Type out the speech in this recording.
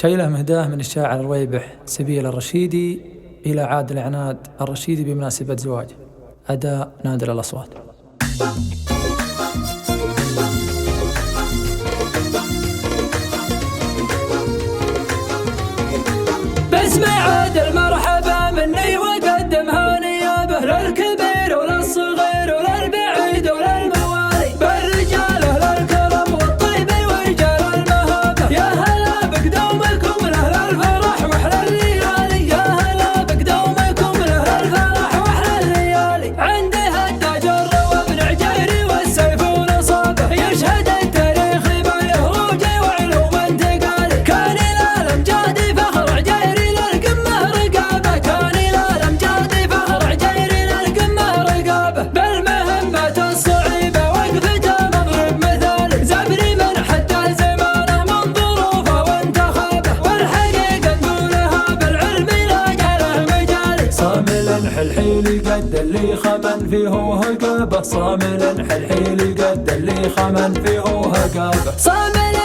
شيله مهداه من الشاعر الرويبح سبيل الرشيدي إلى عادل عناد الرشيدي بمناسبة زواجه. أداء نادر الأصوات. باسم عادل مرحبا مني وقدم هنيابه للكبير وللصغير وللبعيد وللموالي، بالرجال أهل الكرم والطيب ورجال المهابة. يا هلا بقدومكم لأهل الفرح وأحلى الليالي، يا هلا بقدومكم لأهل الفرح وأحلى الليالي. عنده التاج الروى بن عجيري والسيف ونصابه، يشهد التاريخ بيهروجي وعلوم انتقالي. كان إلى الأمجاد فخر عجيري للقمة رقابة، كان إلى الأمجاد فخر عجيري للقمة رقابة. بالمهمات الصعيبة وقفته مضرب مثالي، زبري من حتى زمانه من ظروفه وانتخابه، والحقيقة نقولها بالعلم لا له مجالي. صامل حلحيلي قد اللي خمن فيه هقابه، صامل حلحيلي قد اللي خمن فيه هقابه. صامل